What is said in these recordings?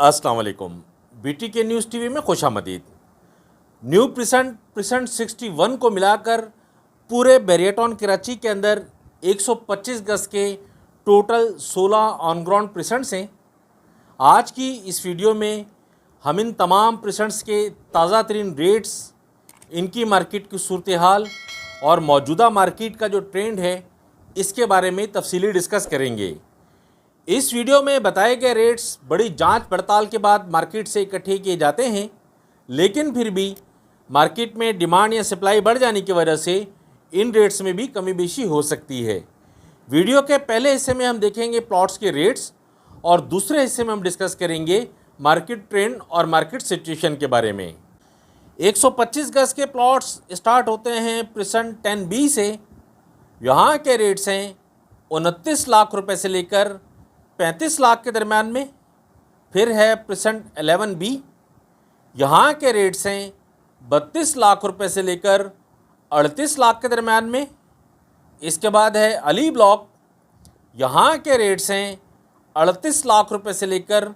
अस्सलाम वालेकुम। BTK news TV में खुशामदीद। न्यू प्रिसेंट 61 को मिलाकर पूरे बैरियटॉन कराची के अंदर 125 गज के टोटल 16 ऑन ग्राउंड प्रिसेंट्स हैं। आज की इस वीडियो में हम इन तमाम प्रिसेंट्स के ताज़ा तरीन रेट्स, इनकी मार्केट की सूरत हाल और मौजूदा मार्केट का जो ट्रेंड है इसके बारे में तफसीली डिस्कस करेंगे। इस वीडियो में बताए गए रेट्स बड़ी जांच पड़ताल के बाद मार्केट से इकट्ठे किए जाते हैं, लेकिन फिर भी मार्केट में डिमांड या सप्लाई बढ़ जाने की वजह से इन रेट्स में भी कमी बेशी हो सकती है। वीडियो के पहले हिस्से में हम देखेंगे प्लॉट्स के रेट्स और दूसरे हिस्से में हम डिस्कस करेंगे मार्केट ट्रेंड और मार्केट सिचुएशन के बारे में। 125 गज के प्लॉट्स स्टार्ट होते हैं प्रिसेंट 10B से। यहाँ के रेट्स हैं 29 लाख रुपए से लेकर 35 लाख के दरम्यान में। फिर है प्रिसेंट 11B, यहाँ के रेट्स हैं 32 लाख रुपए से लेकर 38 लाख के दरम्यान में। इसके बाद है अली ब्लॉक, यहाँ के रेट्स हैं 38 लाख रुपए से लेकर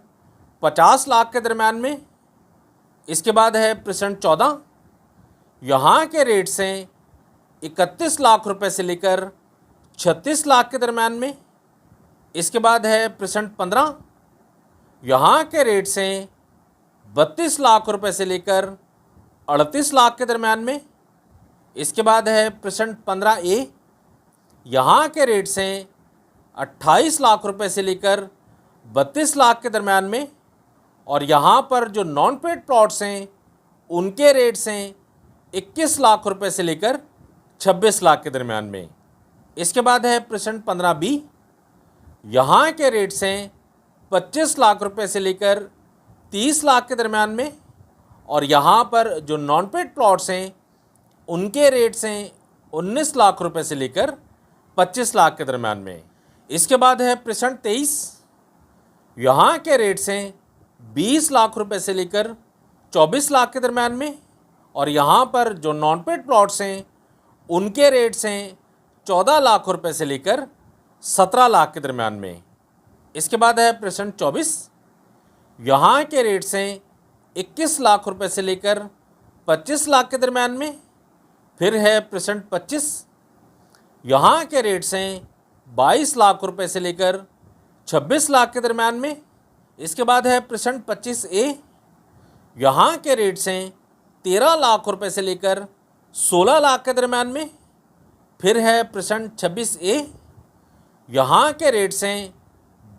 50 लाख के दरम्यान में। इसके बाद है प्रिसेंट 14, यहाँ के रेट्स हैं 31 लाख रुपए से लेकर 36 लाख के दरम्यान में। इसके बाद है प्रिसेंट 15, यहाँ के रेट्स हैं 32 लाख रुपए से लेकर 38 लाख के दरम्यान में। इसके बाद है प्रिसेंट 15A, यहाँ के रेट्स हैं 28 लाख रुपए से लेकर 32 लाख के दरम्यान में। और यहाँ पर जो नॉन पेड प्लॉट्स हैं उनके रेट्स हैं 21 लाख रुपए से लेकर 26 लाख के दरम्यान में। इसके बाद है प्रिसेंट 15B, यहाँ के रेट्स हैं 25 लाख रुपए से लेकर 30 लाख के दरम्यान में। और यहाँ पर जो नॉन पेड प्लॉट्स हैं उनके रेट्स हैं 19 लाख रुपए से लेकर 25 लाख के दरम्यान में। इसके बाद है प्रिसेंट 23, यहाँ के रेट्स हैं 20 लाख रुपए से लेकर 24 लाख के दरम्यान में। और यहाँ पर जो नॉन पेड प्लॉट्स हैं उनके रेट्स हैं 14 लाख रुपए से लेकर 17 लाख के दरम्यान में। इसके बाद है प्रिसेंट 24, यहाँ के रेट्स हैं 21 लाख रुपए से लेकर 25 लाख के दरम्यान में। फिर है प्रिसेंट 25, यहाँ के रेट्स हैं 22 लाख रुपए से लेकर 26 लाख के दरम्यान में। इसके बाद है प्रिसेंट 25A, यहाँ के रेट्स हैं 13 लाख रुपए से लेकर 16 लाख के दरम्यान में। फिर है प्रिसेंट 26A, यहाँ के रेट्स हैं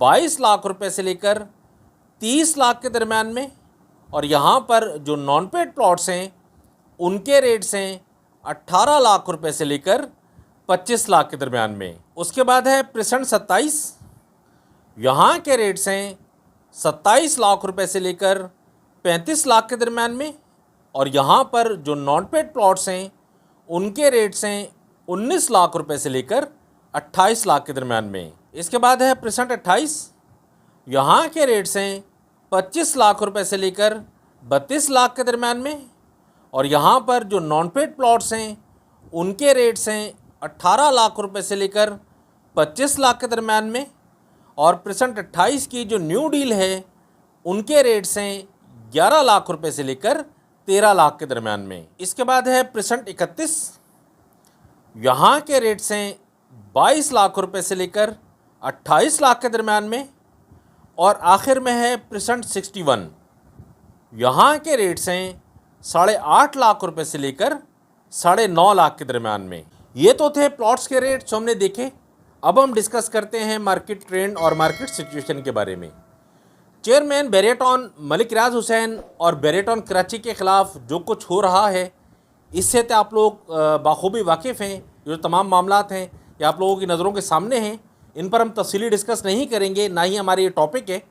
22 लाख रुपए से लेकर 30 लाख के दरम्यान में। और यहाँ पर जो नॉन पेड प्लॉट्स हैं उनके रेट्स हैं 18 लाख रुपए से लेकर 25 लाख के दरम्यान में। उसके बाद है प्रिसेंट 27, यहाँ के रेट्स हैं 27 लाख रुपए से लेकर 35 लाख के दरम्यान में। और यहाँ पर जो नॉन पेड प्लॉट्स हैं उनके रेट्स हैं 19 लाख रुपए से लेकर 28 लाख के दरम्यान में। इसके बाद है प्रिसेंट 28, यहाँ के रेट्स हैं 25 लाख रुपए से लेकर 32 लाख के दरम्यान में। और यहाँ पर जो नॉन पेड प्लॉट्स हैं उनके रेट्स हैं 18 लाख रुपए से लेकर 25 लाख के दरम्यान में। और प्रिसेंट 28 की जो न्यू डील है उनके रेट्स हैं 11 लाख रुपए से लेकर 13 लाख के दरम्यान में। इसके बाद है प्रिसेंट 31, यहाँ के रेट्स हैं 22 लाख रुपए से लेकर 28 लाख के दरम्यान में। और आखिर में है प्रिसेंट 61, यहाँ के रेट्स हैं 8.5 लाख रुपए से लेकर 9.5 लाख के दरम्यान में। ये तो थे प्लॉट्स के रेट्स हमने देखे। अब हम डिस्कस करते हैं मार्केट ट्रेंड और मार्केट सिचुएशन के बारे में। चेयरमैन बैरियटॉन मलिक रियाज हुसैन और बैरियटॉन कराची के ख़िलाफ़ जो कुछ हो रहा है इससे तो आप लोग बाखूबी वाकिफ़ हैं। जो तमाम मामलात हैं ये आप लोगों की नज़रों के सामने हैं, इन पर हम तफसीली डिस्कस नहीं करेंगे, ना ही हमारे ये टॉपिक है।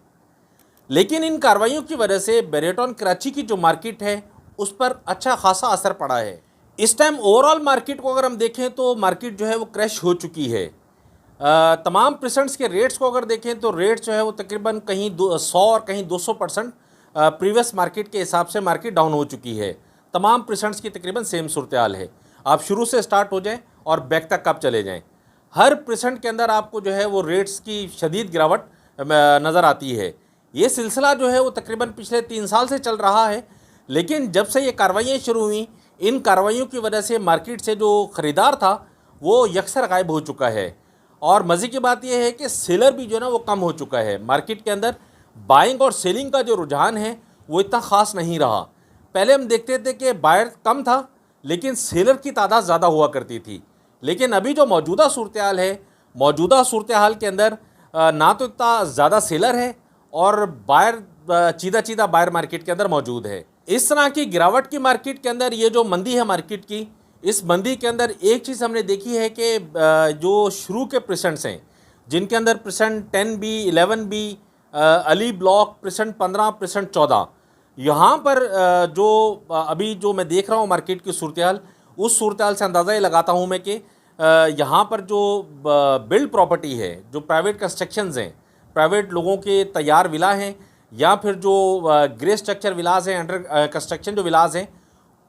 लेकिन इन कार्रवाइयों की वजह से बैरियटॉन कराची की जो मार्केट है उस पर अच्छा खासा असर पड़ा है। इस टाइम ओवरऑल मार्केट को अगर हम देखें तो मार्केट जो है वो क्रैश हो चुकी है। तमाम प्रिसेंट्स के रेट्स को अगर देखें तो रेट्स जो है वो तकरीबन कहीं 100 और कहीं 200% प्रीवियस मार्केट के हिसाब से मार्केट डाउन हो चुकी है। तमाम प्रिसेंट्स की तकरीबन सेम सूरत हाल है। आप शुरू से स्टार्ट हो जाएं और बैक तक आप चले जाएं, हर परसेंट के अंदर आपको जो है वो रेट्स की शदीद गिरावट नज़र आती है। ये सिलसिला जो है वो तकरीबन पिछले 3 साल से चल रहा है, लेकिन जब से ये कार्रवाइयाँ शुरू हुई, इन कार्रवाइयों की वजह से मार्केट से जो ख़रीदार था वो यकसर गायब हो चुका है। और मज़े की बात यह है कि सेलर भी जो है ना वो कम हो चुका है। मार्केट के अंदर बाइंग और सेलिंग का जो रुझान है वो इतना ख़ास नहीं रहा। पहले हम देखते थे कि बायर कम था लेकिन सेलर की तादाद ज़्यादा हुआ करती थी। लेकिन अभी जो मौजूदा सूरत हाल है, मौजूदा सूरत हाल के अंदर ना तो इतना ज़्यादा सेलर है और बायर चीदा बायर मार्केट के अंदर मौजूद है। इस तरह की गिरावट की मार्केट के अंदर ये जो मंदी है मार्केट की, इस मंदी के अंदर एक चीज़ हमने देखी है कि जो शुरू के परसेंट्स हैं जिनके अंदर percent 10B 11B Ali block percent 15 percent 14, यहाँ पर जो अभी जो मैं देख रहा हूँ मार्केट की सूरत हाल, उस सूरत हाल से अंदाज़ा ये लगाता हूँ मैं कि यहाँ पर जो बिल्ड प्रॉपर्टी है, जो प्राइवेट कंस्ट्रक्शंस हैं, प्राइवेट लोगों के तैयार विला हैं या फिर जो ग्रे स्ट्रक्चर विलास हैं, अंडर कंस्ट्रक्शन जो विलास हैं,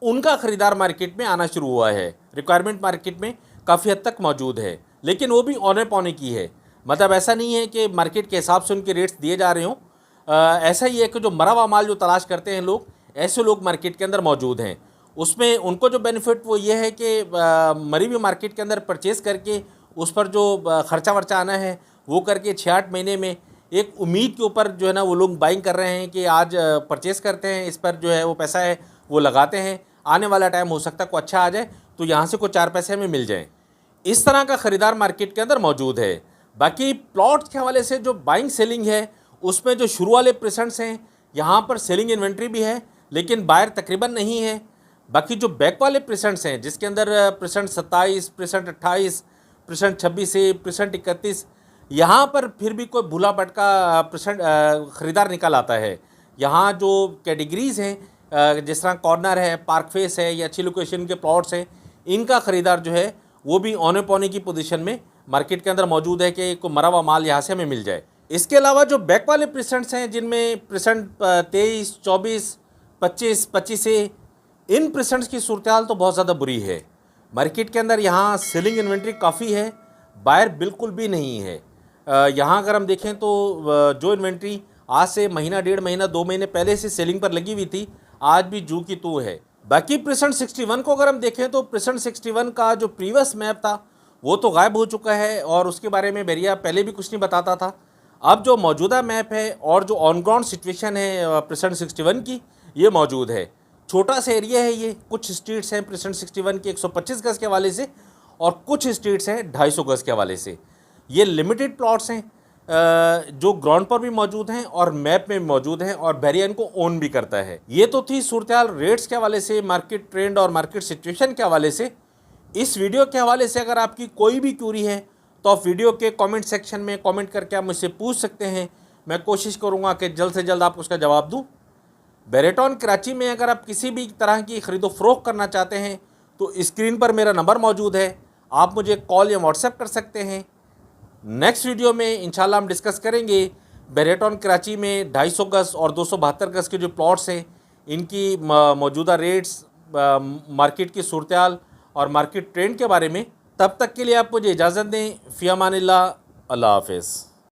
उनका ख़रीदार मार्केट में आना शुरू हुआ है। रिक्वायरमेंट मार्केट में काफ़ी हद तक मौजूद है, लेकिन वो भी औने पौने की है। मतलब ऐसा नहीं है कि मार्केट के हिसाब से उनके रेट्स दिए जा रहे हों। ऐसा ही है कि जो मरा हुआ माल जो तलाश करते हैं लोग, ऐसे लोग मार्केट के अंदर मौजूद हैं। उसमें उनको जो बेनिफिट वो ये है कि मरी हुई मार्केट के अंदर परचेज़ करके उस पर जो ख़र्चा वर्चा आना है वो करके 6-8 महीने में एक उम्मीद के ऊपर जो है ना वो लोग बाइंग कर रहे हैं कि आज परचेज़ करते हैं, इस पर जो है वो पैसा है वो लगाते हैं, आने वाला टाइम हो सकता है कोई अच्छा आ जाए तो यहाँ से कोई 4 पैसे में मिल जाएँ। इस तरह का ख़रीदार मार्केट के अंदर मौजूद है। बाकी प्लॉट्स के हवाले से जो बाइंग सेलिंग है उसमें जो शुरू वाले परसेंट्स हैं, यहाँ पर सेलिंग इन्वेंट्री भी है लेकिन बायर तकरीबन नहीं है। बाकी जो बैक वाले परसेंट्स हैं जिसके अंदर परसेंट 27, परसेंट 28, परसेंट 26 से परसेंट 31, यहाँ पर फिर भी कोई भूला भटका परसेंट ख़रीदार निकल आता है। यहाँ जो कैटेगरीज़ हैं जिस तरह कॉर्नर है, पार्क फेस है या अच्छी लोकेशन के प्लॉट्स हैं, इनका ख़रीदार जो है वो भी औने पौने की पोजीशन में मार्केट के अंदर मौजूद है कि कोई मरा हुआ माल यहाँ से हमें मिल जाए। इसके अलावा जो बैक वाले परसेंट्स हैं जिनमें परसेंट 23, 24, 25 से, इन परसेंट्स की सूरत हाल तो बहुत ज़्यादा बुरी है मार्केट के अंदर। यहाँ सेलिंग इन्वेंट्री काफ़ी है, बायर बिल्कुल भी नहीं है। यहाँ अगर हम देखें तो जो इन्वेंट्री आज से महीना, 1.5 महीना, 2 महीने पहले से सेलिंग पर लगी हुई थी, आज भी जू की तू है। बाकी परसेंट 61 को अगर हम देखें तो परसेंट 61 का जो प्रीवियस मैप था वो तो गायब हो चुका है और उसके बारे में बैरिया पहले भी कुछ नहीं बताता था। अब जो मौजूदा मैप है और जो ऑन ग्राउंड सिचुएशन है परसेंट 61 की, ये मौजूद है। छोटा सा एरिया है ये, कुछ स्ट्रीट्स हैं परसेंट 61 के 125 गज़ के हवाले से और कुछ स्ट्रीट्स हैं 250 गज़ के हवाले से। ये लिमिटेड प्लॉट्स हैं जो ग्राउंड पर भी मौजूद हैं और मैप में भी मौजूद हैं और बैरिया इनको ओन भी करता है। ये तो थी सूरत हाल रेट्स के हवाले से, मार्केट ट्रेंड और मार्केट सिचुएशन के हवाले से। इस वीडियो के हवाले से अगर आपकी कोई भी क्यूरी है तो आप वीडियो के कमेंट सेक्शन में कमेंट करके आप मुझसे पूछ सकते हैं। मैं कोशिश करूँगा कि जल्द से जल्द आपको उसका जवाब दूँ। बेरेटॉन कराची में अगर आप किसी भी तरह की ख़रीदो फ़रोख्त करना चाहते हैं तो स्क्रीन पर मेरा नंबर मौजूद है, आप मुझे कॉल या व्हाट्सएप कर सकते हैं। नेक्स्ट वीडियो में इंशाल्लाह हम डिस्कस करेंगे बेरेटॉन कराची में 250 गज़ और 272 गज़ के जो प्लॉट्स हैं, इनकी मौजूदा रेट्स, मार्केट की सूरत हाल और मार्केट ट्रेंड के बारे में। तब तक के लिए आप मुझे इजाज़त दें। फ़ी अमानिल्लाह, अल्लाह हाफ़िज़।